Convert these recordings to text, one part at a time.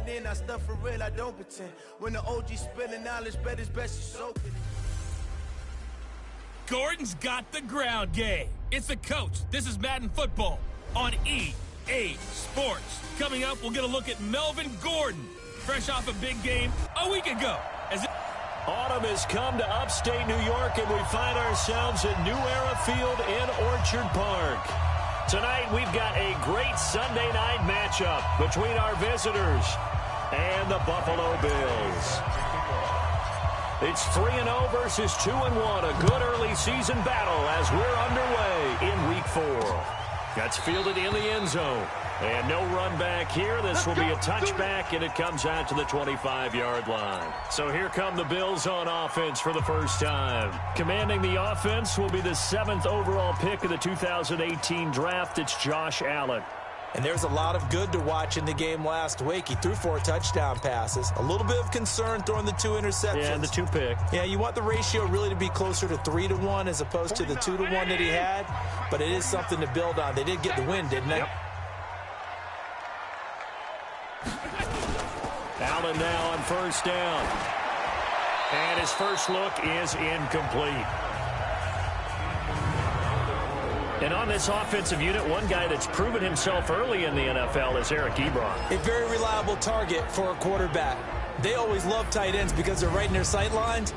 in, I stuff for real, I don't pretend. When the OG spilling knowledge, bet it's best you soak it. Gordon's got the ground game. It's the coach. This is Madden Football on EA Sports. Coming up, we'll get a look at Melvin Gordon, fresh off a big game a week ago. Autumn has come to upstate New York, and we find ourselves at New Era Field in Orchard Park. Tonight, we've got a great Sunday night matchup between our visitors and the Buffalo Bills. It's 3-0 versus 2-1, a good early season battle as we're underway in Week 4. That's fielded in the end zone. And no run back here. This will be a touchback, and it comes out to the 25-yard line. So here come the Bills on offense for the first time. Commanding the offense will be the 7th overall pick of the 2018 draft. It's Josh Allen. And there's a lot of good to watch in the game last week. He threw 4 touchdown passes. A little bit of concern throwing the 2 interceptions. Yeah, and the 2 pick. Yeah, you want the ratio really to be closer to 3-1 as opposed to the 2-1 that he had. But it is something to build on. They did get the win, didn't they? Yep. Allen now on first down. And his first look is incomplete. And on this offensive unit, one guy that's proven himself early in the NFL is Eric Ebron. A very reliable target for a quarterback. They always love tight ends because they're right in their sight lines.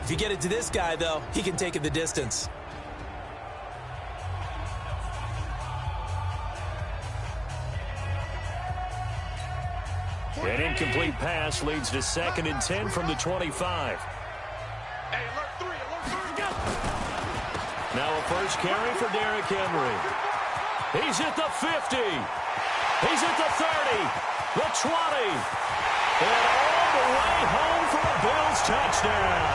If you get it to this guy, though, he can take it the distance. An incomplete pass leads to 2nd and 10 from the 25. Hey, alert 3, go! Now a first carry for Derrick Henry. He's at the 50. He's at the 30. The 20. And all the way home for a Bills touchdown.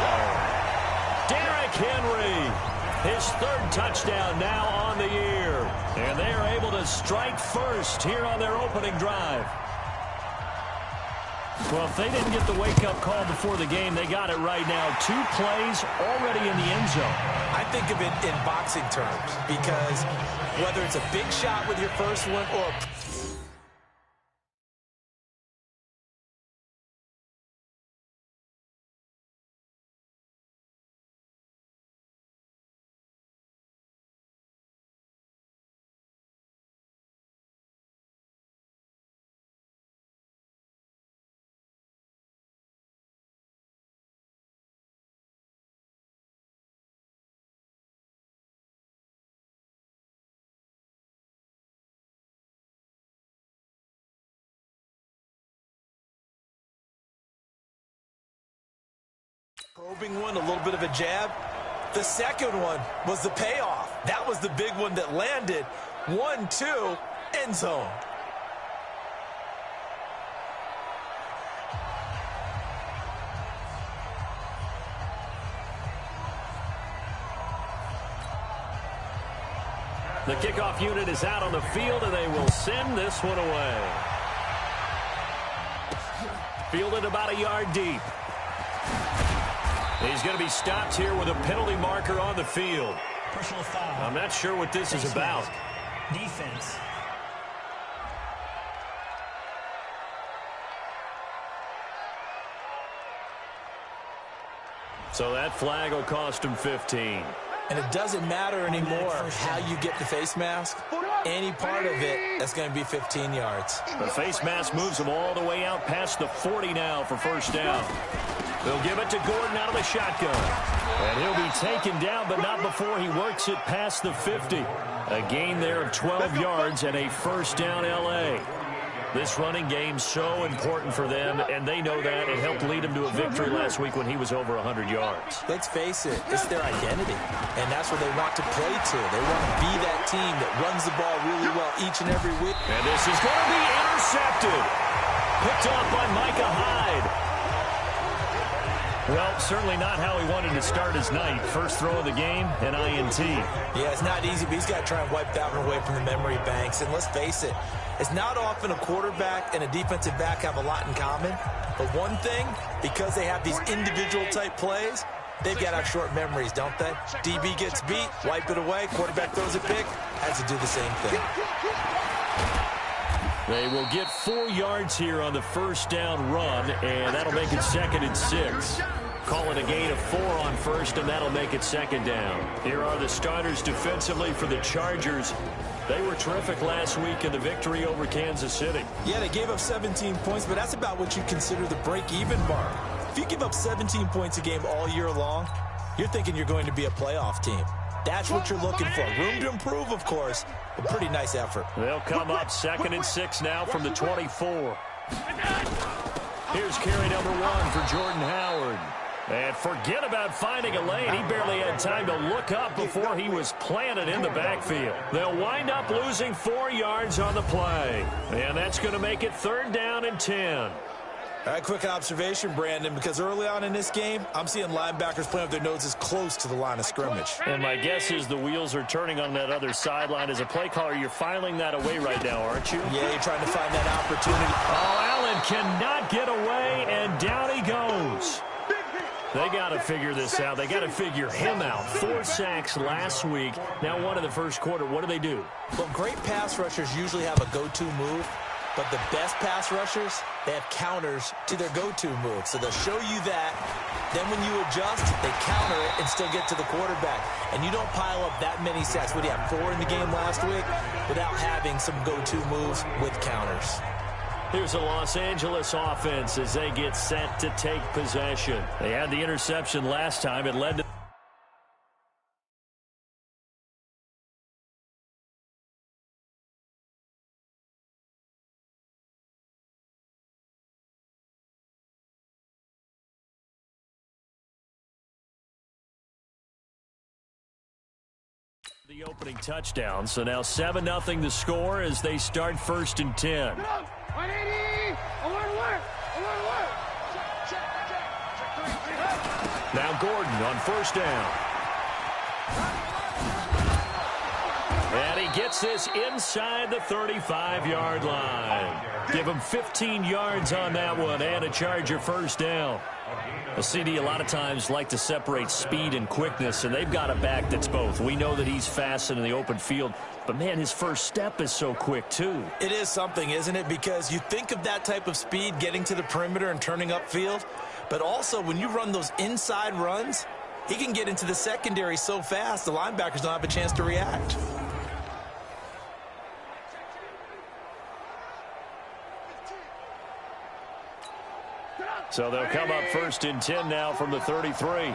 Derrick Henry, his 3rd touchdown now on the year. And they are able to strike first here on their opening drive. Well, if they didn't get the wake-up call before the game, they got it right now. 2 plays already in the end zone. I think of it in boxing terms because whether it's a big shot with your first one or probing one, a little bit of a jab. The second one was the payoff. That was the big one that landed. 1-2, end zone. The kickoff unit is out on the field, and they will send this one away. Fielded about a yard deep. He's going to be stopped here with a penalty marker on the field. Personal foul. I'm not sure what this is about. Defense. So that flag will cost him 15. And it doesn't matter anymore how you get the face mask. Any part of it, that's going to be 15 yards. The face mask moves him all the way out past the 40 now for first down. They'll give it to Gordon out of the shotgun. And he'll be taken down, but not before he works it past the 50. A gain there of 12 yards and a first down L.A. This running game's so important for them, and they know that. It helped lead them to a victory last week when he was over 100 yards. Let's face it, it's their identity, and that's what they want to play to. They want to be that team that runs the ball really well each and every week. And this is going to be intercepted. Picked off by Micah Hyde. Well, certainly not how he wanted to start his night. First throw of the game, an INT. Yeah, it's not easy, but he's got to try and wipe that one away from the memory banks. And let's face it, it's not often a quarterback and a defensive back have a lot in common. But one thing, because they have these individual type plays, they've got to have short memories, don't they? DB gets beat, wipe it away, quarterback throws a pick, has to do the same thing. They will get 4 yards here on the first down run, and that'll make it 2nd and 6. Call it a gain of 4 on first, and that'll make it 2nd down. Here are the starters defensively for the Chargers. They were terrific last week in the victory over Kansas City. Yeah, they gave up 17 points, but that's about what you consider the break-even mark. If you give up 17 points a game all year long, you're thinking you're going to be a playoff team. That's what you're looking for. Room to improve, of course, but pretty nice effort. They'll come up 2nd and 6 now from the 24. Here's carry number 1 for Jordan Howard. And forget about finding a lane. He barely had time to look up before he was planted in the backfield. They'll wind up losing 4 yards on the play. And that's going to make it 3rd down and 10. All right, quick observation, Brandon, because early on in this game, I'm seeing linebackers playing with their noses close to the line of scrimmage. And my guess is the wheels are turning on that other sideline. As a play caller, you're filing that away right now, aren't you? Yeah, you're trying to find that opportunity. Oh, Allen cannot get away, and down he goes. They got to figure this out. They got to figure him out. 4 sacks last week. Now 1 in the first quarter. What do? Well, great pass rushers usually have a go-to move, but the best pass rushers, they have counters to their go-to move. So they'll show you that. Then when you adjust, they counter it and still get to the quarterback. And you don't pile up that many sacks. What do you have, 4 in the game last week? Without having some go-to moves with counters. Here's the Los Angeles offense as they get set to take possession. They had the interception last time. It led to the opening touchdown. So now 7-0 the score as they start 1st and 10. Now Gordon on 1st down. And he gets this inside the 35-yard line. Give him 15 yards on that one and a Charger 1st down. A CD a lot of times like to separate speed and quickness, and they've got a back that's both. We know that he's fast in the open field, but, man, his first step is so quick, too. It is something, isn't it? Because you think of that type of speed getting to the perimeter and turning upfield, but also when you run those inside runs, he can get into the secondary so fast the linebackers don't have a chance to react. So they'll come up 1st and 10 now from the 33.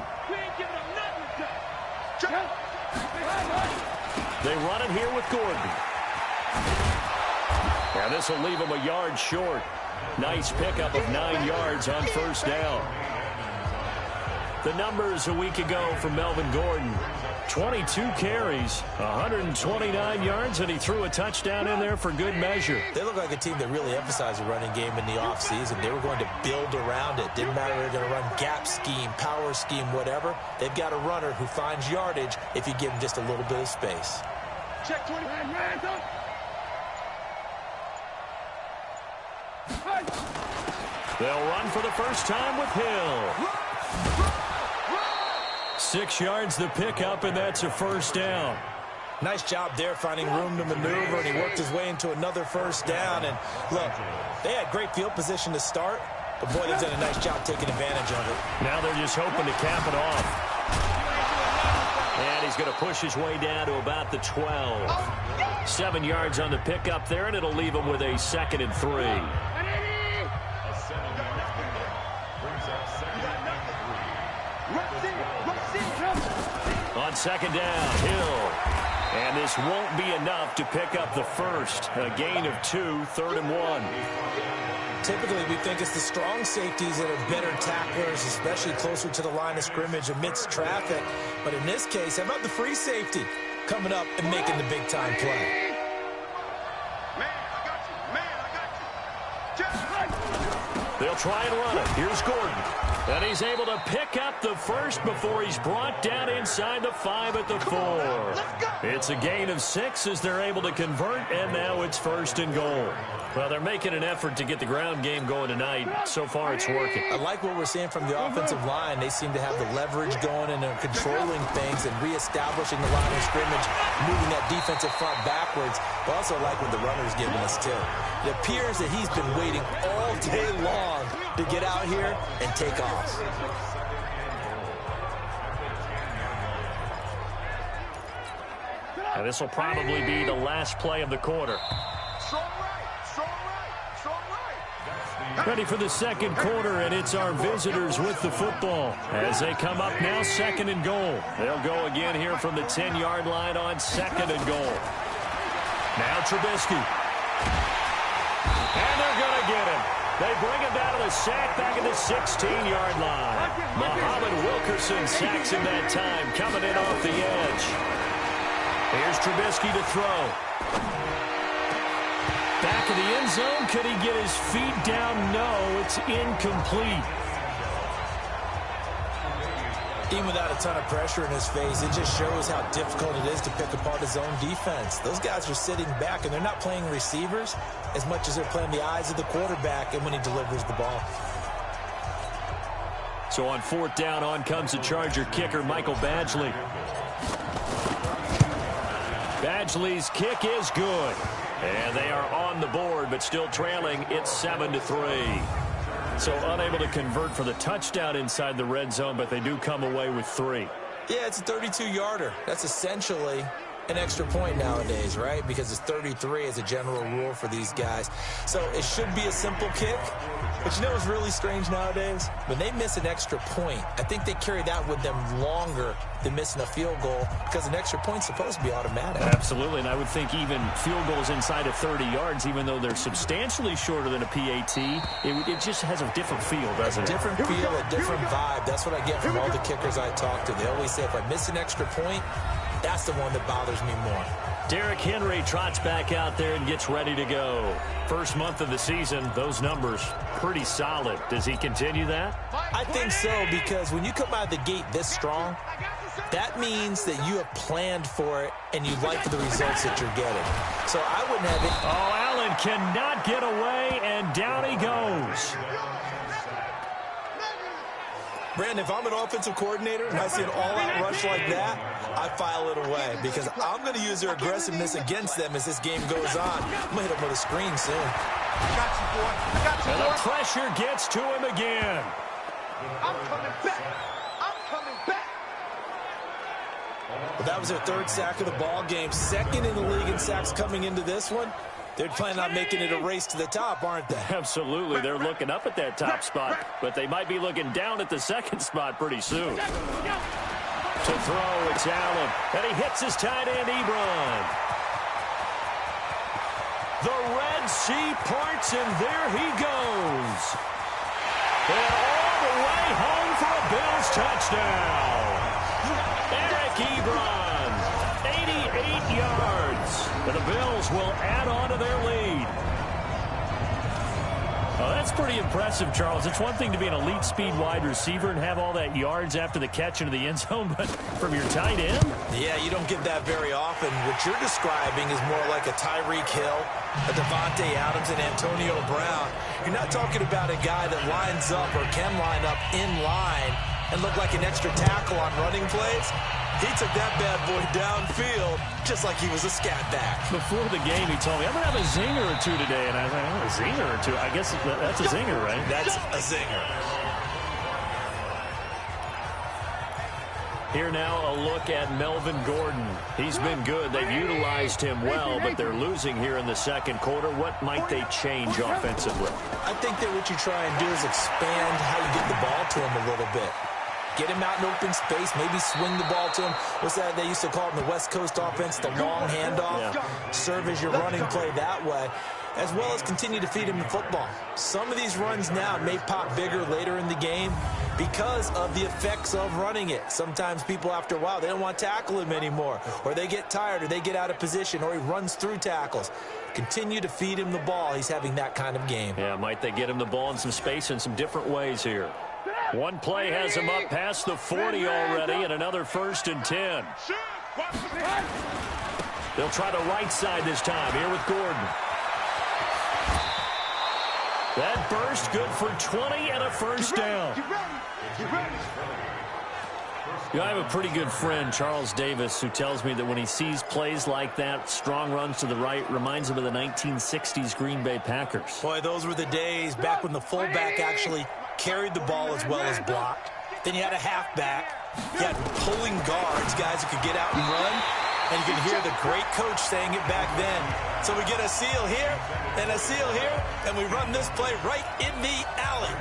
They run it here with Gordon. And this will leave him a yard short. Nice pickup of 9 yards on 1st down. The numbers a week ago for Melvin Gordon. 22 carries, 129 yards, and he threw a touchdown in there for good measure. They look like a team that really emphasized the running game in the offseason. They were going to build around it. Didn't matter if they're going to run gap scheme, power scheme, whatever. They've got a runner who finds yardage if you give him just a little bit of space. Check 20. They'll run for the first time with Hill. 6 yards the pickup, and that's a 1st down. Nice job there finding room to maneuver, and he worked his way into another 1st down. And look, they had great field position to start, but boy, they've done a nice job taking advantage of it. Now they're just hoping to cap it off. And he's going to push his way down to about the 12. 7 yards on the pickup there, and it'll leave him with a 2nd and 3. On 2nd down, Hill. And this won't be enough to pick up the first. A gain of 2, 3rd and 1. Typically, we think it's the strong safeties that are better tacklers, especially closer to the line of scrimmage amidst traffic. But in this case, how about the free safety coming up and making the big-time play? Man, I got you. They'll try and run it. Here's Gordon. And he's able to pick up the first before he's brought down inside the 5 at the 4. It's a gain of 6 as they're able to convert, and now it's 1st and goal. Well, they're making an effort to get the ground game going tonight. So far, it's working. I like what we're seeing from the offensive line. They seem to have the leverage going and are controlling things and reestablishing the line of scrimmage, moving that defensive front backwards. But also like what the runner's giving us, too. It appears that he's been waiting all day long to get out here and take off. And this will probably be the last play of the quarter. Ready for the second quarter, and it's our visitors with the football as they come up now 2nd and goal. They'll go again here from the 10-yard line on 2nd and goal. Now Trubisky. And they're going to get him. They bring him down to the sack back at the 16-yard line. Muhammad Wilkerson sacks him that time, coming in off the edge. Here's Trubisky to throw. Back of the end zone. Could he get his feet down? No, it's incomplete. Even without a ton of pressure in his face, it just shows how difficult it is to pick apart his own defense. Those guys are sitting back, and they're not playing receivers as much as they're playing the eyes of the quarterback and when he delivers the ball. So on 4th down, on comes the Charger kicker, Michael Badgley. Badgley's kick is good. And they are on the board, but still trailing. It's 7-3. So unable to convert for the touchdown inside the red zone, but they do come away with 3. Yeah, it's a 32-yarder. That's essentially an extra point nowadays, right? Because it's 33 as a general rule for these guys. So it should be a simple kick. But you know what's really strange nowadays? When they miss an extra point, I think they carry that with them longer than missing a field goal because an extra point's supposed to be automatic. Absolutely, and I would think even field goals inside of 30 yards, even though they're substantially shorter than a PAT, it just has a different feel, doesn't it? A different feel, a different vibe. That's what I get from all the kickers I talk to. They always say if I miss an extra point, that's the one that bothers me more. Derrick Henry trots back out there and gets ready to go. First month of the season, those numbers pretty solid. Does he continue that? I think so, because when you come out of the gate this strong, that means that you have planned for it and you like the results that you're getting. So I wouldn't have it. Oh, Allen cannot get away, and down he goes. Brandon, if I'm an offensive coordinator and I see an all-out rush like that, I file it away because I'm going to use their aggressiveness against them as this game goes on. I'm going to hit them with a screen soon. Got you, boy. Got you, And boy. the pressure gets to him again. I'm coming back. I'm coming back. But that was their 3rd sack of the ball game. 2nd in the league in sacks coming into this one. They're planning on making it a race to the top, aren't they? Absolutely. They're looking up at that top spot, but they might be looking down at the 2nd spot pretty soon. To throw, it's Allen, and he hits his tight end, Ebron. The Red Sea parts, and there he goes. And all the way home for a Bills touchdown. Eric Ebron, 88 yards. And the Bills will add on to their lead. Oh, that's pretty impressive, Charles. It's one thing to be an elite speed wide receiver and have all that yards after the catch into the end zone, but from your tight end? Yeah, you don't get that very often. What you're describing is more like a Tyreek Hill, a Devontae Adams, and Antonio Brown. You're not talking about a guy that lines up or can line up in line and look like an extra tackle on running plays. He took that bad boy downfield just like he was a scat back. Before the game, he told me, I'm going to have a zinger or two today. And I was like, oh, a zinger or two? I guess that's a zinger, right? That's a zinger. Here now, a look at Melvin Gordon. He's been good. They've utilized him well, but they're losing here in the second quarter. What might they change offensively? I think that what you try and do is expand how you get the ball to him a little bit. Get him out in open space, maybe swing the ball to him. What's that they used to call it in the West Coast offense, the long handoff? Yeah. Serve as your running play that way. as well as continue to feed him the football. Some of these runs now may pop bigger later in the game because of the effects of running it. Sometimes people, after a while, they don't want to tackle him anymore, or they get tired, or they get out of position, or he runs through tackles. Continue to feed him the ball. He's having that kind of game. Yeah, might they get him the ball in some space in some different ways here. One play has him up past the 40 already, and another 1st and 10. They'll try the right side this time here with Gordon. That burst good for 20 and a 1st down. You know, I have a pretty good friend, Charles Davis, who tells me that when he sees plays like that, strong runs to the right, reminds him of the 1960s Green Bay Packers. Boy, those were the days back when the fullback actually carried the ball as well as blocked. Then you had a halfback. You had pulling guards, guys who could get out and run. And you can hear the great coach saying it back then. So we get a seal here and a seal here, and we run this play right in the alley.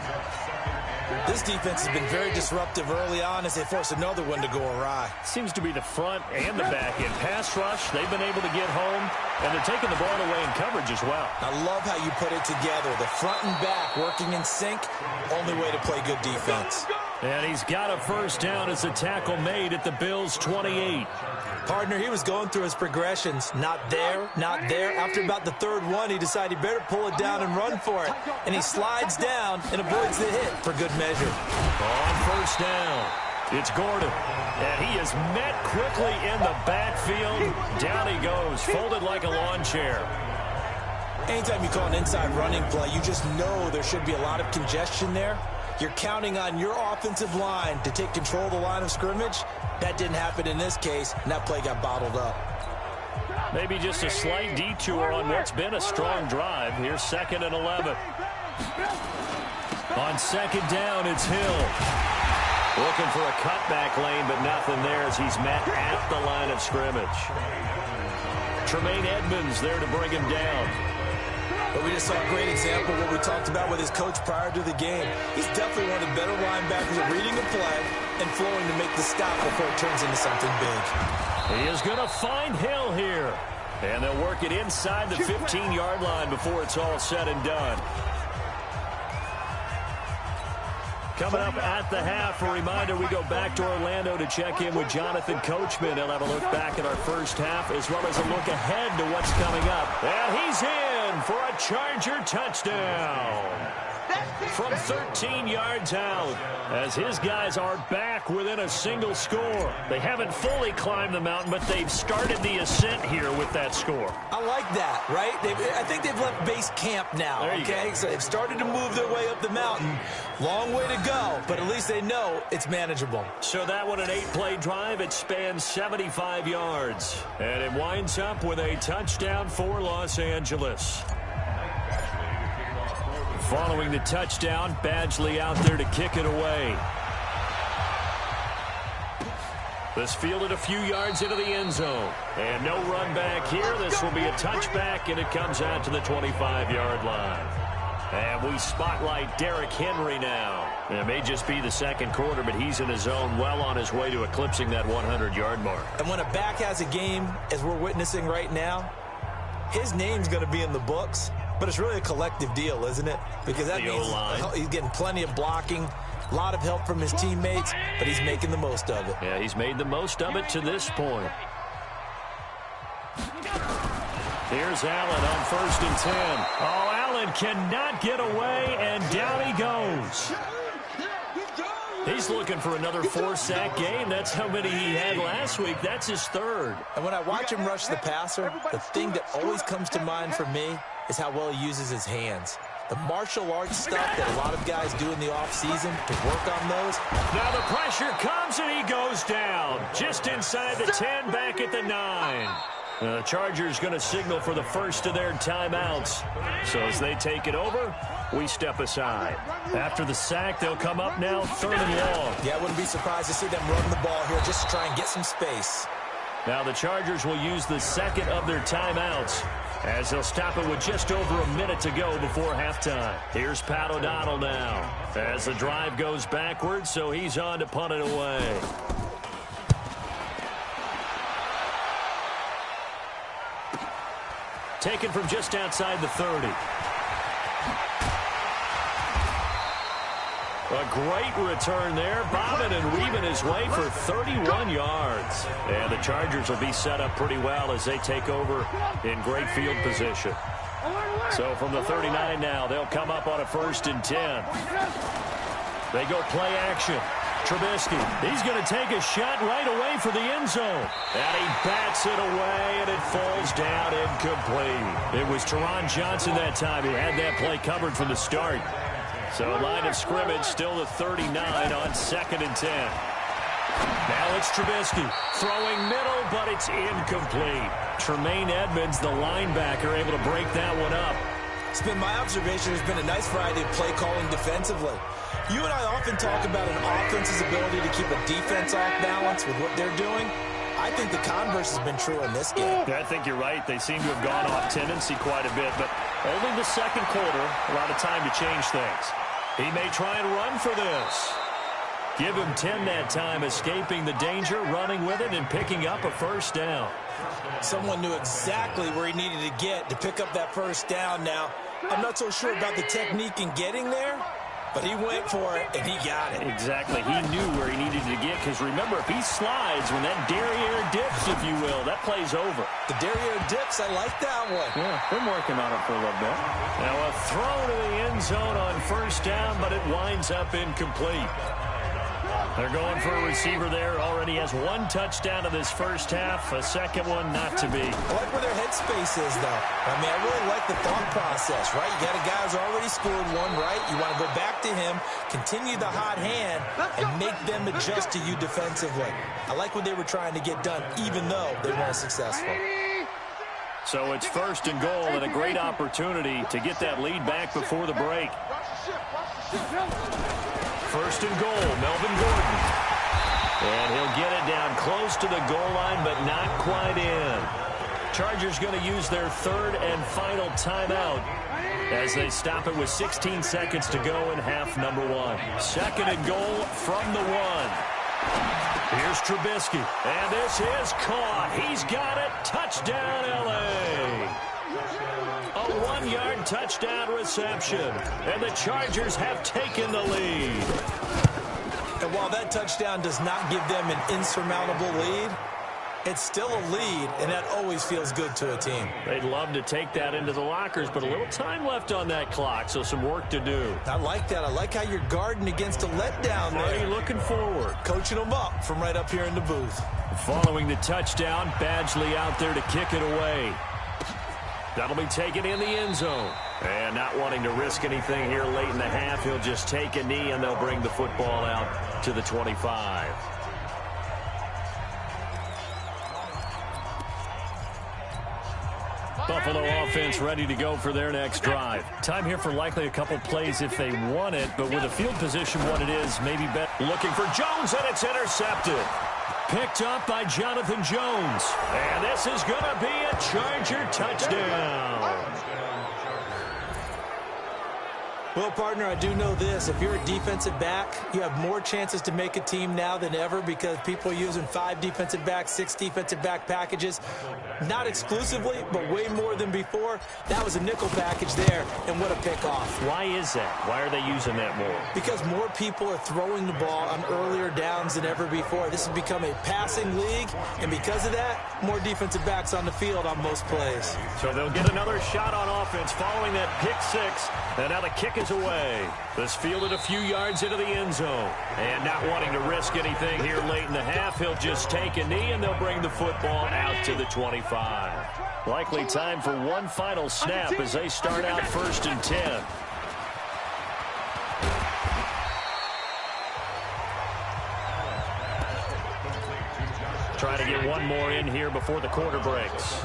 This defense has been very disruptive early on as they force another one to go awry. Seems to be the front and the back end. Pass rush, they've been able to get home, and they're taking the ball away in coverage as well. I love how you put it together. The front and back working in sync, only way to play good defense. And he's got a 1st down as a tackle made at the Bills' 28. Partner, he was going through his progressions. Not there, not there. After about the 3rd one, he decided he better pull it down and run for it. And he slides down and avoids the hit for good measure. On 1st down, it's Gordon. And he is met quickly in the backfield. Down he goes, folded like a lawn chair. Anytime you call an inside running play, you just know there should be a lot of congestion there. You're counting on your offensive line to take control of the line of scrimmage. That didn't happen in this case, and that play got bottled up. Maybe just a slight detour on what's been a strong drive. Here's 2nd and 11. On 2nd down, it's Hill. Looking for a cutback lane, but nothing there as he's met at the line of scrimmage. Tremaine Edmonds there to bring him down. But we just saw a great example of what we talked about with his coach prior to the game. He's definitely one of the better linebackers at reading a play and flowing to make the stop before it turns into something big. He is going to find Hill here. And they'll work it inside the 15-yard line before it's all said and done. Coming up at the half, a reminder, we go back to Orlando to check in with Jonathan Coachman. He'll have a look back at our 1st half as well as a look ahead to what's coming up. And he's in for a Charger touchdown from 13 yards out as his guys are back within a single score. They haven't fully climbed the mountain, but they've started the ascent here with that score. I like that, right? I think they've left base camp now, okay? So they've started to move their way up the mountain. Long way to go, but at least they know it's manageable. So that one, an 8-play drive. It spans 75 yards. And it winds up with a touchdown for Los Angeles. Following the touchdown, Badgley out there to kick it away. This fielded a few yards into the end zone. And no run back here. This will be a touchback, and it comes out to the 25-yard line. And we spotlight Derrick Henry now. It may just be the 2nd quarter, but he's in his zone, well on his way to eclipsing that 100-yard mark. And when a back has a game, as we're witnessing right now, his name's going to be in the books. But it's really a collective deal, isn't it? Because that means he's getting plenty of blocking, a lot of help from his teammates, but he's making the most of it. Yeah, he's made the most of it to this point. Here's Allen on 1st and 10. Oh, Allen cannot get away, and down he goes. He's looking for another 4-sack game. That's how many he had last week. That's his 3rd. And when I watch him rush the passer, the thing that always comes to mind for me is how well he uses his hands. The martial arts stuff that a lot of guys do in the offseason to work on those. Now the pressure comes, and he goes down. Just inside the 10, back at the 9. The Chargers going to signal for the first of their timeouts. So as they take it over, we step aside. After the sack, they'll come up now 3rd and long. Yeah, I wouldn't be surprised to see them run the ball here just to try and get some space. Now the Chargers will use the 2nd of their timeouts as they'll stop it with just over a minute to go before halftime. Here's Pat O'Donnell now as the drive goes backwards, so he's on to punt it away. taken from just outside the 30. A great return there, bobbing and weaving his way for 31 yards. And the Chargers will be set up pretty well as they take over in great field position. So from the 39 now, they'll come up on a 1st and 10. They go play action. Trubisky, he's going to take a shot right away for the end zone. And he bats it away, and it falls down incomplete. It was Teron Johnson that time who had that play covered from the start. So line of scrimmage still the 39 on 2nd and 10. Now it's Trubisky throwing middle, but it's incomplete. Tremaine Edmonds, the linebacker, able to break that one up. It's been my observation there's been a nice variety of play calling defensively. You and I often talk about an offense's ability to keep a defense off balance with what they're doing. I think the converse has been true in this game. Yeah, I think you're right. They seem to have gone off tendency quite a bit, but only the second quarter, a lot of time to change things. He may try and run for this. Give him 10 that time, escaping the danger, running with it, and picking up a 1st down. Someone knew exactly where he needed to get to pick up that 1st down now. I'm not so sure about the technique in getting there, but he went for it, and he got it. Exactly. He knew where he needed to get, because remember, if he slides, when that derriere dips, if you will, that play's over. The derriere dips, I like that one. Yeah, been working on it for a little bit. Now a throw to the end zone on 1st down, but it winds up incomplete. They're going for a receiver there. Already has 1 touchdown in this 1st half. A second one not to be. I like where their headspace is, though. I mean, I really like the thought process, right? You got a guy who's already scored one, right? You want to go back to him, continue the hot hand, and make them adjust to you defensively. I like what they were trying to get done, even though they weren't successful. So it's 1st and goal and a great opportunity to get that lead back before the break. 1st and goal, Melvin Gordon. And he'll get it down close to the goal line, but not quite in. Chargers going to use their 3rd and final timeout as they stop it with 16 seconds to go in half number 1. 2nd and goal from the 1. Here's Trubisky, and this is caught. He's got it. Touchdown, L.A. A 1-yard touchdown reception, and the Chargers have taken the lead. And while that touchdown does not give them an insurmountable lead, it's still a lead, and that always feels good to a team. They'd love to take that into the lockers, but a little time left on that clock, so some work to do. I like that. I like how you're guarding against a letdown there. Freddie looking forward. Coaching them up from right up here in the booth. Following the touchdown, Badgley out there to kick it away. That'll be taken in the end zone. And not wanting to risk anything here late in the half, he'll just take a knee, and they'll bring the football out to the 25. Buffalo offense ready to go for their next drive. Time here for likely a couple plays if they want it, but with the field position what it is, maybe better. Looking for Jones, and it's intercepted. Picked up by Jonathan Jones. And this is going to be a Charger touchdown. Well, partner, I do know this. If you're a defensive back, you have more chances to make a team now than ever because people are using 5 defensive backs, 6 defensive back packages. Not exclusively, but way more than before. That was a nickel package there, and what a pickoff. Why is that? Why are they using that more? Because more people are throwing the ball on earlier downs than ever before. This has become a passing league, and because of that, more defensive backs on the field on most plays. So they'll get another shot on offense following that pick 6, and now the kick is away. This fielded a few yards into the end zone. And not wanting to risk anything here late in the half, he'll just take a knee, and they'll bring the football out to the 25. Likely time for one final snap as they start out 1st and 10. Trying to get one more in here before the quarter breaks.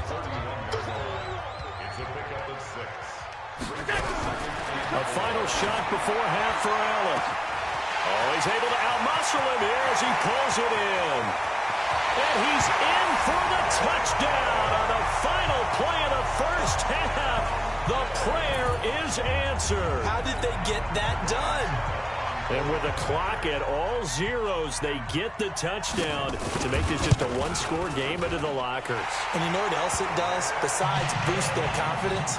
A final shot before half for Allen. Oh, he's able to out-muscle him here as he pulls it in. And he's in for the touchdown on the final play of the 1st half. The prayer is answered. How did they get that done? And with the clock at all zeros, they get the touchdown to make this just a one-score game into the lockers. And you know what else it does? Besides boost their confidence,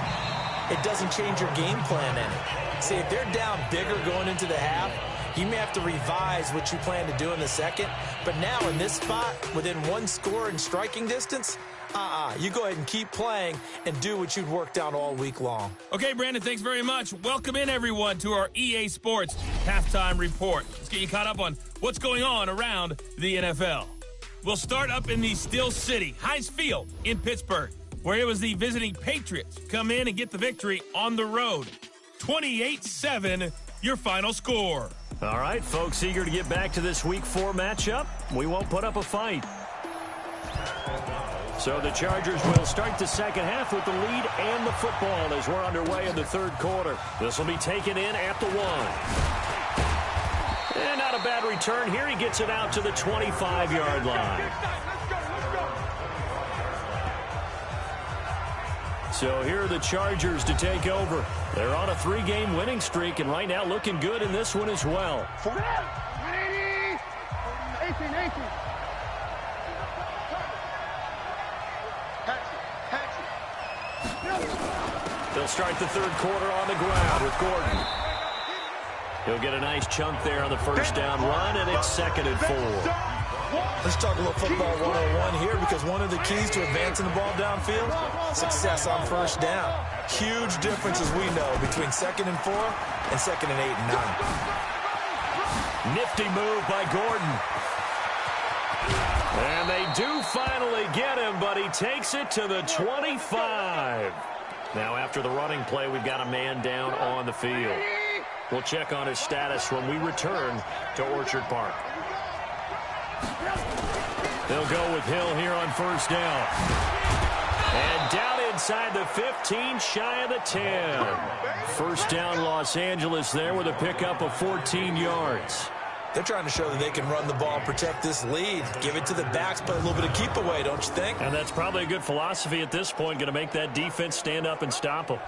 it doesn't change your game plan any. See, if they're down bigger going into the half, you may have to revise what you plan to do in the second. But now in this spot, within one score in striking distance, you go ahead and keep playing and do what you'd worked out all week long. Okay, Brandon, thanks very much. Welcome in, everyone, to our EA Sports Halftime Report. Let's get you caught up on what's going on around the NFL. We'll start up in the Steel City, Heinz Field in Pittsburgh, where it was the visiting Patriots come in and get the victory on the road. 28-7, your final score. All right, folks, eager to get back to this Week 4 matchup. We won't put up a fight. So the Chargers will start the second half with the lead and the football as we're underway in the third quarter. This will be taken in at the 1. And not a bad return here. He gets it out to the 25-yard line. So here are the Chargers to take over. They're on a 3-game winning streak, and right now looking good in this one as well. 18. They'll start the third quarter on the ground with Gordon. He'll get a nice chunk there on the first down run, and it's 2nd and 4. Let's talk a little football 101 here, because one of the keys to advancing the ball downfield, success on first down. Huge difference, as we know, between 2nd and 4 and 2nd and 8 and 9. Nifty move by Gordon. And they do finally get him, but he takes it to the 25. Now, after the running play, we've got a man down on the field. We'll check on his status when we return to Orchard Park. They'll go with Hill here on first down. And down inside the 15, shy of the 10. First down, Los Angeles there with a pickup of 14 yards. They're trying to show that they can run the ball, protect this lead, give it to the backs, play a little bit of keep away, don't you think? And that's probably a good philosophy at this point, going to make that defense stand up and stop them.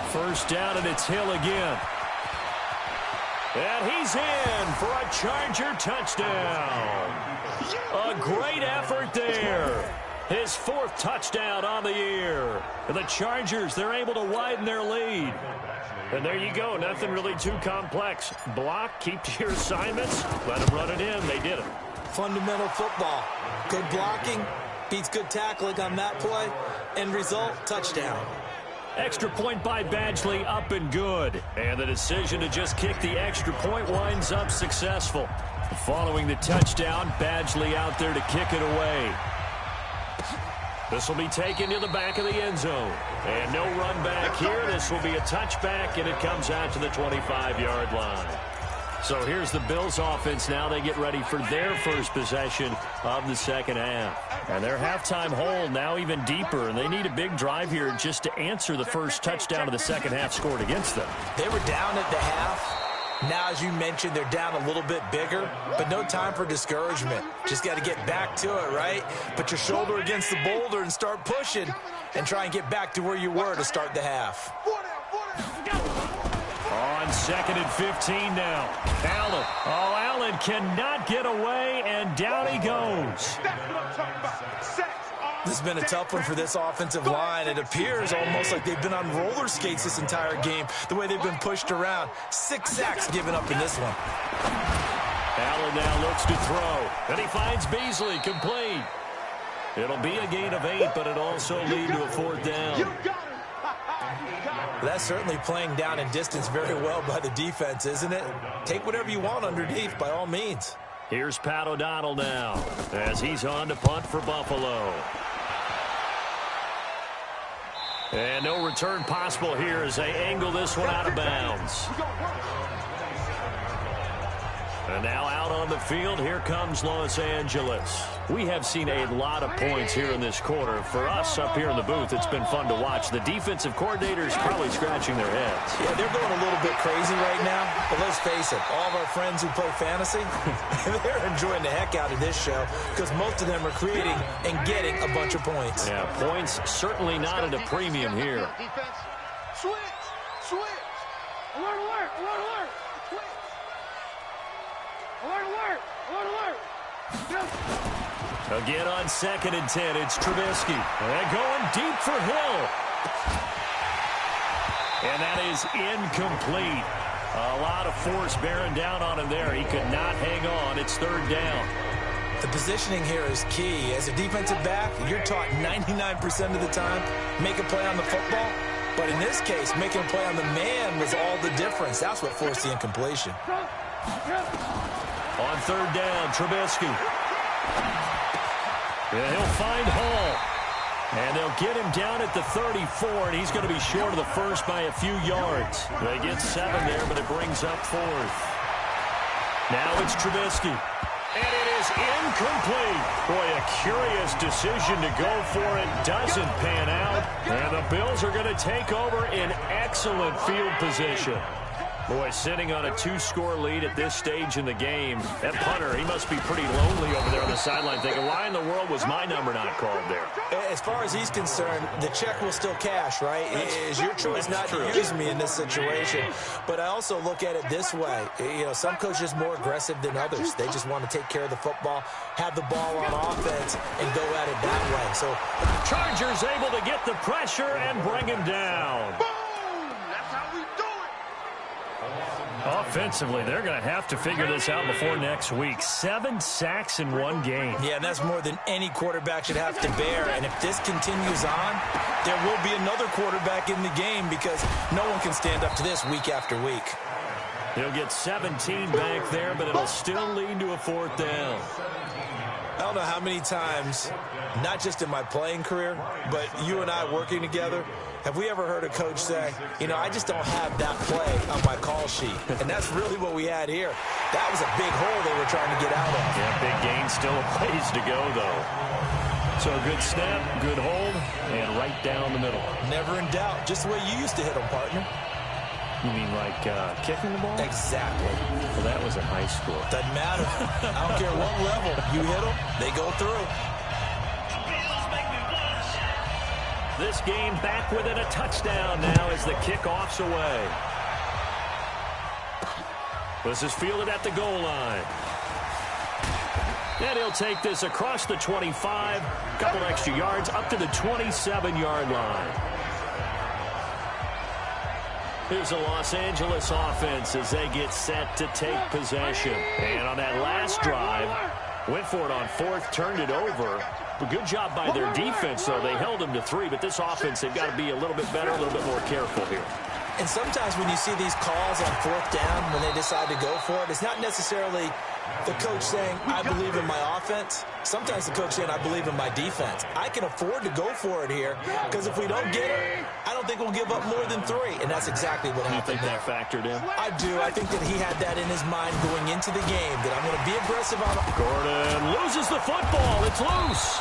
First down, and it's Hill again. And he's in for a Charger touchdown. A great effort there. His 4th touchdown on the year. The Chargers, they're able to widen their lead. And there you go. Nothing really too complex. Block, keep to your assignments, let them run it in. They did it. Fundamental football. Good blocking beats good tackling on that play. End result, touchdown. Extra point by Badgley, up and good. And the decision to just kick the extra point winds up successful. Following the touchdown, Badgley out there to kick it away. This will be taken to the back of the end zone. And no run back here. This will be a touchback, and it comes out to the 25-yard line. So here's the Bills offense now. They get ready for their first possession of the second half. And their halftime hole now even deeper, and they need a big drive here just to answer the first touchdown of the second half scored against them. They were down at the half. Now, as you mentioned, they're down a little bit bigger, but no time for discouragement. Just got to get back to it, right? Put your shoulder against the boulder and start pushing and try and get back to where you were to start the half. On 2nd and 15 now. Allen. Oh, Allen cannot get away, and down he goes. This has been a tough one for this offensive line. It appears almost like they've been on roller skates this entire game, the way they've been pushed around. 6 sacks given up in this one. Allen now looks to throw, and he finds Beasley complete. It'll be a gain of 8, but it'll also lead to a 4th down. That's certainly playing down in distance very well by the defense, isn't it? Take whatever you want underneath, by all means. Here's Pat O'Donnell now, as he's on to punt for Buffalo. And no return possible here as they angle this one out of bounds. And now out on the field, here comes Los Angeles. We have seen a lot of points here in this quarter. For us up here in the booth, it's been fun to watch. The defensive coordinators probably scratching their heads. Yeah, they're going a little bit crazy right now. But let's face it, all of our friends who play fantasy, they're enjoying the heck out of this show because most of them are creating and getting a bunch of points. Yeah, points certainly not at a premium here. Defense. Switch. Alert, alert, alert, alert. Switch. Alert. Again on 2nd and 10, it's Trubisky. And going deep for Hill. And that is incomplete. A lot of force bearing down on him there. He could not hang on. It's 3rd down. The positioning here is key. As a defensive back, you're taught 99% of the time, make a play on the football. But in this case, making a play on the man was all the difference. That's what forced the incompletion. On 3rd down, Trubisky. And he'll find Hall. And they'll get him down at the 34, and he's going to be short of the first by a few yards. They get 7 there, but it brings up 4th. Now it's Trubisky. And it is incomplete. Boy, a curious decision to go for it. Doesn't pan out. And the Bills are going to take over in excellent field position. Boy, sitting on a 2-score lead at this stage in the game. That punter, he must be pretty lonely over there on the sideline thinking, why in the world was my number not called there? As far as he's concerned, the check will still cash, right? It's your choice not to use me in this situation. But I also look at it this way. You know, some coaches are more aggressive than others. They just want to take care of the football, have the ball on offense, and go at it that way. So, Chargers able to get the pressure and bring him down. Offensively, they're going to have to figure this out before next week. 7 sacks in one game. Yeah, and that's more than any quarterback should have to bear. And if this continues on, there will be another quarterback in the game because no one can stand up to this week after week. He'll get 17 back there, but it'll still lead to a 4th down. I don't know how many times, not just in my playing career, but you and I working together, have we ever heard a coach say, you know, I just don't have that play on my call sheet. And that's really what we had here. That was a big hole they were trying to get out of. Yeah, big gain, still a ways to go, though. So a good snap, good hold, and right down the middle. Never in doubt. Just the way you used to hit them, partner. You mean like kicking the ball? Exactly. Well, that was in high school. Doesn't matter. I don't care what level. You hit them, they go through. This game back within a touchdown now as the kickoff's away. This is fielded at the goal line. And he'll take this across the 25, a couple extra yards, up to the 27-yard line. Here's the Los Angeles offense as they get set to take possession. And on that last drive, went for it on 4th, turned it over. A good job by their defense, though. They held them to 3, but this offense, they've got to be a little bit better, a little bit more careful here. And sometimes when you see these calls on 4th down, when they decide to go for it, it's not necessarily the coach saying, I believe in my offense. Sometimes the coach saying, I believe in my defense. I can afford to go for it here because if we don't get it, I don't think we'll give up more than 3. And that's exactly what happened. You think that factored in? I do. I think that he had that in his mind going into the game, that I'm going to be aggressive on it. Gordon loses the football. It's loose.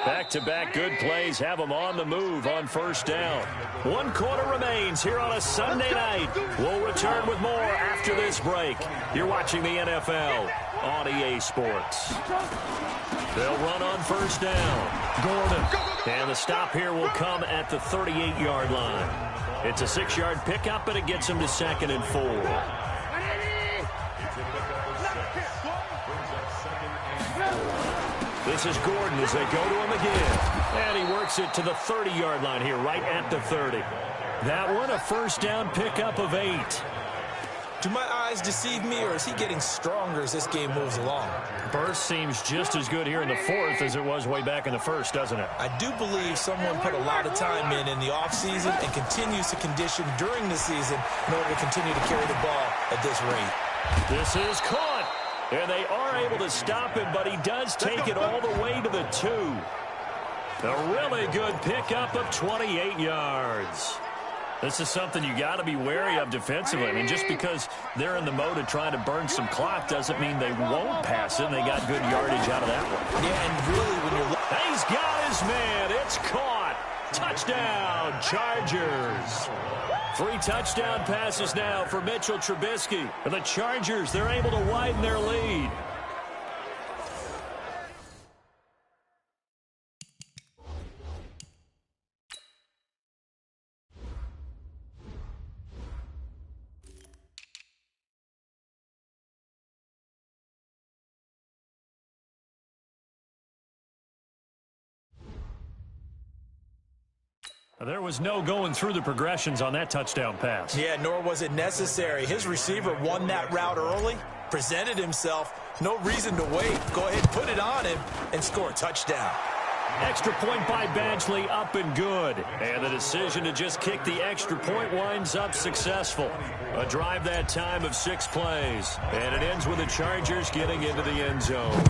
Back-to-back good plays have them on the move on 1st down. 1 quarter remains here on a Sunday night. We'll return with more after this break. You're watching the NFL on EA Sports. They'll run on 1st down. Gordon. And the stop here will come at the 38-yard line. It's a 6-yard pickup, but it gets them to 2nd and 4. This is Gordon as they go to him again. And he works it to the 30-yard line here, right at the 30. That one, a 1st down pickup of 8. Do my eyes deceive me, or is he getting stronger as this game moves along? Burst seems just as good here in the 4th as it was way back in the 1st, doesn't it? I do believe someone put a lot of time in the offseason and continues to condition during the season in order to continue to carry the ball at this rate. This is caught. And they are able to stop him, but he does take it all the way to the 2. A really good pickup of 28 yards. This is something you got to be wary of defensively. I mean, just because they're in the mode of trying to burn some clock doesn't mean they won't pass it. And they got good yardage out of that one. Yeah, and really when you're looking... He's got his man. It's caught. Touchdown, Chargers. 3 touchdown passes now for Mitchell Trubisky. And the Chargers, they're able to widen their lead. There was no going through the progressions on that touchdown pass. Yeah, nor was it necessary. His receiver won that route early, presented himself. No reason to wait. Go ahead, put it on him, and score a touchdown. Extra point by Badgley, up and good. And the decision to just kick the extra point winds up successful. A drive that time of 6 plays. And it ends with the Chargers getting into the end zone.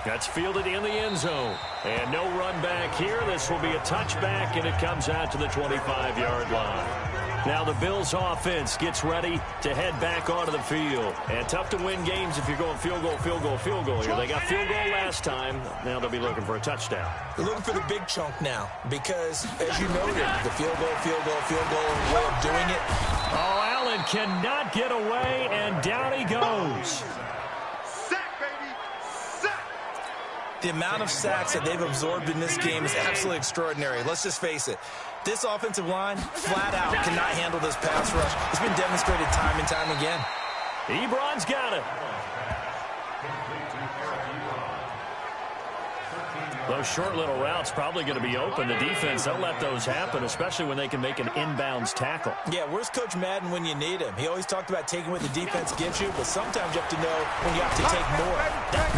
That's fielded in the end zone. And no run back here. This will be a touchback, and it comes out to the 25-yard line. Now the Bills offense gets ready to head back onto the field. And tough to win games if you're going field goal, field goal, field goal here. They got field goal last time. Now they'll be looking for a touchdown. They're looking for the big chunk now because, as you noted, the field goal way of doing it. Oh, Allen cannot get away, and down he goes. The amount of sacks that they've absorbed in this game is absolutely extraordinary. Let's just face it. This offensive line, flat out, cannot handle this pass rush. It's been demonstrated time and time again. Ebron's got it. Those short little routes probably going to be open. The defense, they'll let those happen, especially when they can make an inbounds tackle. Yeah, where's Coach Madden when you need him? He always talked about taking what the defense gives you, but sometimes you have to know when you have to take more.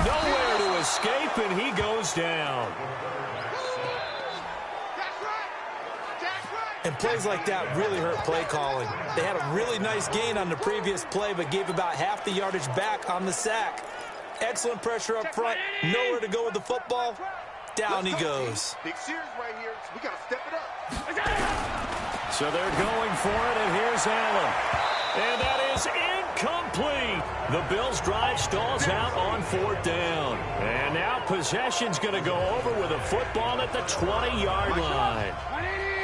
Nowhere to escape, and he goes down. And plays like that really hurt play calling. They had a really nice gain on the previous play, but gave about half the yardage back on the sack. Excellent pressure up front. Nowhere to go with the football. Down he goes. Big series right here, so we got to step it up. So they're going for it, and here's Allen. And that is incomplete. The Bills' drive stalls out on 4th down. And now possession's going to go over with a football at the 20-yard line.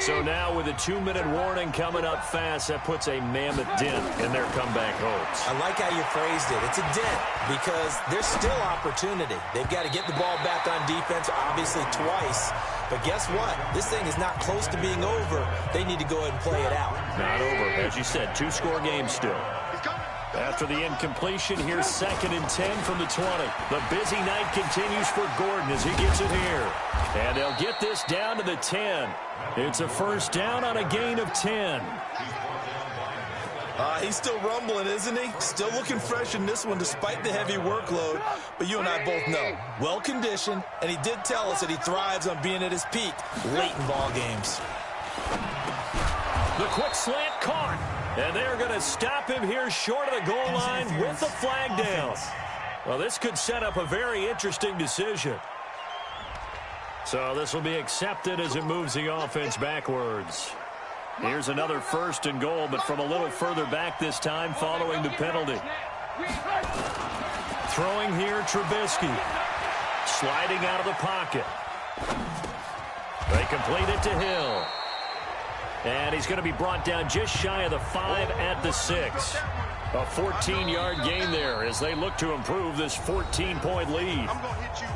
So now with a 2-minute warning coming up fast, that puts a mammoth dent in their comeback hopes. I like how you phrased it. It's a dent because there's still opportunity. They've got to get the ball back on defense, obviously twice. But guess what? This thing is not close to being over. They need to go ahead and play it out. Not over. As you said, 2-score game still. After the incompletion, here's 2nd and 10 from the 20. The busy night continues for Gordon as he gets it here. And they'll get this down to the 10. It's a first down on a gain of 10. He's still rumbling, isn't he? Still looking fresh in this one despite the heavy workload. But you and I both know, well-conditioned, and he did tell us that he thrives on being at his peak late in ball games. The quick slant caught. And they're going to stop him here short of the goal line with the flag down. Well, this could set up a very interesting decision. So this will be accepted as it moves the offense backwards. Here's another 1st and goal, but from a little further back this time following the penalty. Throwing here, Trubisky. Sliding out of the pocket. They complete it to Hill. And he's going to be brought down just shy of the 5 at the 6. A 14-yard gain there as they look to improve this 14-point lead.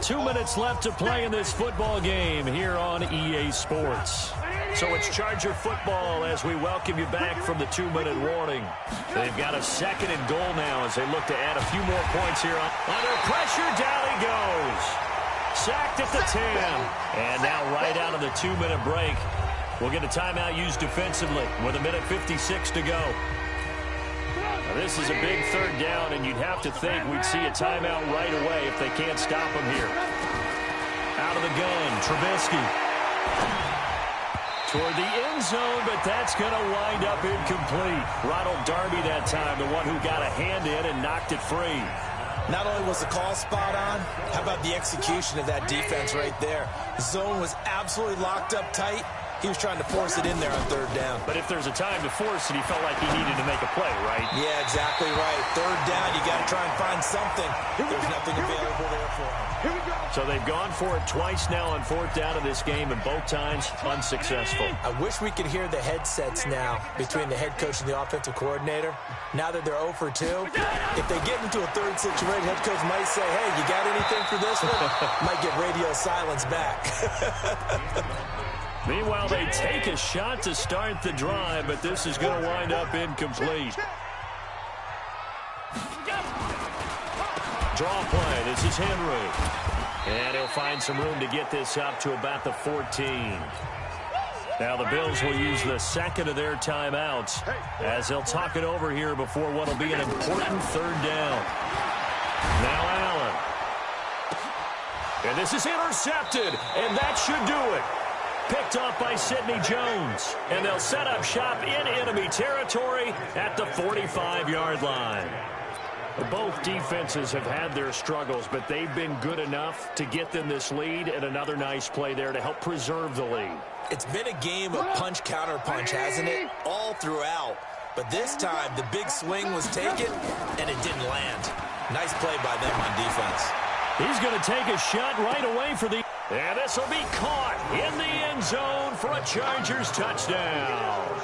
2 minutes left to play in this football game here on EA Sports. So it's Charger football as we welcome you back from the 2-minute warning. They've got a 2nd and goal now as they look to add a few more points here. Under pressure, down he goes. Sacked at the 10. And now right out of the 2-minute break, we'll get a timeout used defensively with 1:56 to go. Now this is a big 3rd down, and you'd have to think we'd see a timeout right away if they can't stop him here. Out of the gun, Trubisky. toward the end zone, but that's going to wind up incomplete. Ronald Darby that time, the one who got a hand in and knocked it free. Not only was the call spot on, how about the execution of that defense right there? The zone was absolutely locked up tight. He was trying to force it in there on third down. But if there's a time to force it, he felt like he needed to make a play, right? Yeah, exactly right. Third down, you got to try and find something. There's nothing available there for him. So they've gone for it twice now on fourth down in this game, and both times unsuccessful. I wish we could hear the headsets now between the head coach and the offensive coordinator. Now that they're 0 for 2, if they get into a third situation, head coach might say, hey, you got anything for this one? Might get radio silence back. Meanwhile, they take a shot to start the drive, but this is going to wind up incomplete. Draw play. This is Henry. And he'll find some room to get this up to about the 14. Now the Bills will use the second of their timeouts as they'll talk it over here before what will be an important third down. Now Allen. And this is intercepted, and that should do it. Picked off by Sidney Jones. And they'll set up shop in enemy territory at the 45-yard line. Both defenses have had their struggles, but they've been good enough to get them this lead, and another nice play there to help preserve the lead. It's been a game of punch-counter-punch, hasn't it? All throughout. But this time, the big swing was taken, and it didn't land. Nice play by them on defense. He's going to take a shot right away for the... And this will be caught in the end zone for a Chargers touchdown.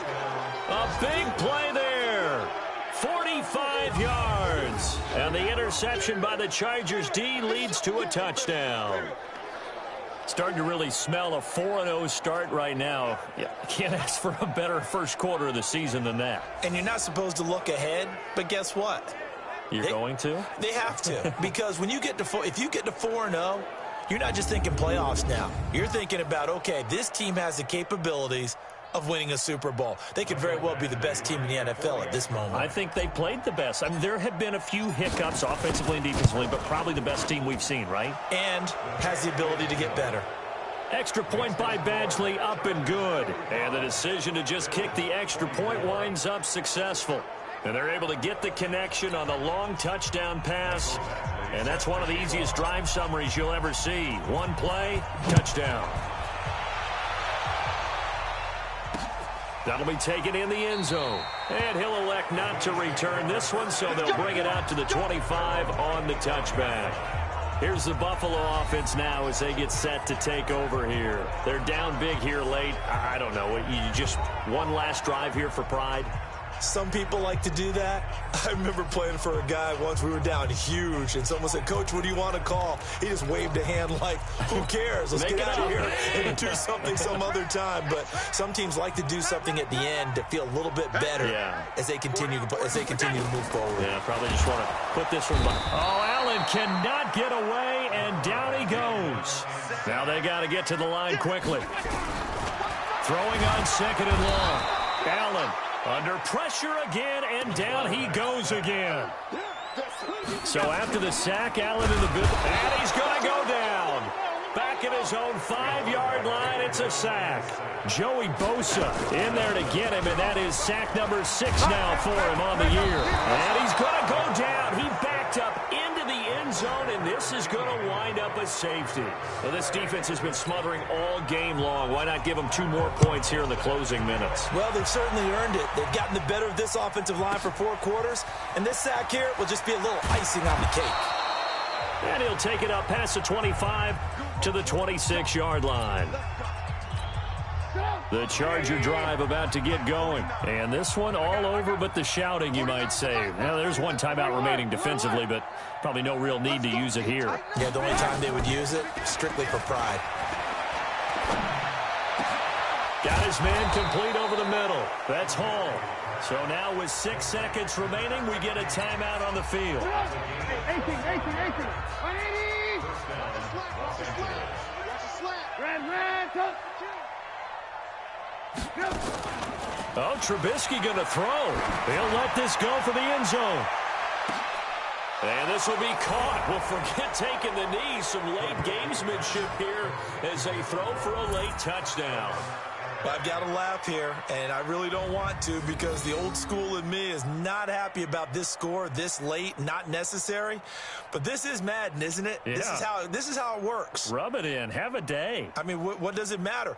A big play there. 45 yards. And the interception by the Chargers D leads to a touchdown. Starting to really smell a 4-0 start right now. Yeah, can't ask for a better first quarter of the season than that. And you're not supposed to look ahead, but guess what? You're going to? They have to. Because when you get to if you get to 4-0, you're not just thinking playoffs now. You're thinking about, okay, this team has the capabilities of winning a Super Bowl. They could very well be the best team in the NFL at this moment. I think they played the best. I mean, there have been a few hiccups offensively and defensively, but probably the best team we've seen, right? And has the ability to get better. Extra point by Badgley, up and good. And the decision to just kick the extra point winds up successful. And they're able to get the connection on the long touchdown pass. And that's one of the easiest drive summaries you'll ever see. One play, touchdown. That'll be taken in the end zone. And he'll elect not to return this one, so they'll bring it out to the 25 on the touchback. Here's the Buffalo offense now as they get set to take over here. They're down big here late. I don't know. You just one last drive here for pride? Some people like to do that. I remember playing for a guy once. We were down huge, and someone said, Coach, what do you want to call? He just waved a hand like, who cares? Let's get out of here and do something some other time. But some teams like to do something at the end to feel a little bit better as they continue to move forward. Yeah, probably just want to put this one behind. Oh, Allen cannot get away, and down he goes. Now they got to get to the line quickly. Throwing on second and long. Allen under pressure again, and down he goes again. So after the sack, Allen in the bit, and he's going to go down. Back at his own 5-yard line, it's a sack. Joey Bosa in there to get him, and that is sack number 6 now for him on the year. And he's going to go down. He backed up into the end zone, and this is going to wind up a safety. Well, this defense has been smothering all game long. Why not give them 2 more points here in the closing minutes? Well, they've certainly earned it. They've gotten the better of this offensive line for 4 quarters, and this sack here will just be a little icing on the cake. And he'll take it up past the 25 to the 26-yard line. The Charger drive about to get going. And this one all over but the shouting, you might say. Now, there's one timeout remaining defensively, but probably no real need to use it here. Yeah, the only time they would use it, strictly for pride. Got his man complete over the middle. That's Hall. So now with 6 seconds remaining, we get a timeout on the field. 18, 180. Oh, Trubisky going to throw. He'll let this go for the end zone. And this will be caught. Well, forget taking the knee. Some late gamesmanship here as they throw for a late touchdown. Well, I've got to laugh here, and I really don't want to because the old school in me is not happy about this score this late, not necessary. But this is Madden, isn't it? Yeah. This is how it works. Rub it in. Have a day. I mean, what does it matter?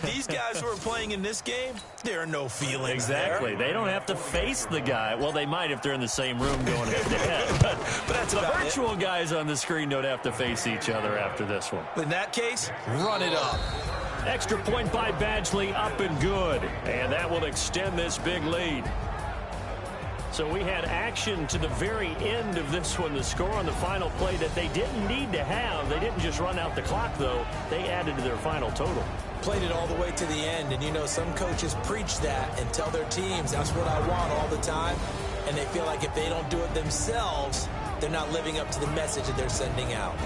These guys who are playing in this game, there are no feelings Exactly. there. They don't have to face the guy. Well, they might if they're in the same room going head-to-head. But that's the about virtual guys on the screen don't have to face each other after this one. In that case, run it up. Extra point by Badgley, up and good. And that will extend this big lead. So we had action to the very end of this one. The score on the final play that they didn't need to have. They didn't just run out the clock, though. They added to their final total. Played it all the way to the end. And, you know, some coaches preach that and tell their teams, that's what I want all the time. And they feel like if they don't do it themselves, they're not living up to the message that they're sending out.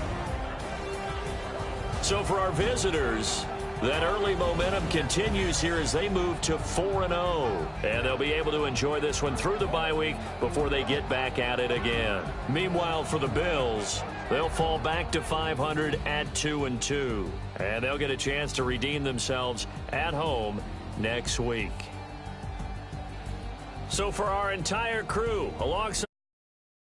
So for our visitors, that early momentum continues here as they move to 4-0. And they'll be able to enjoy this one through the bye week before they get back at it again. Meanwhile, for the Bills, they'll fall back to 500 at 2-2. And they'll get a chance to redeem themselves at home next week. So for our entire crew, alongside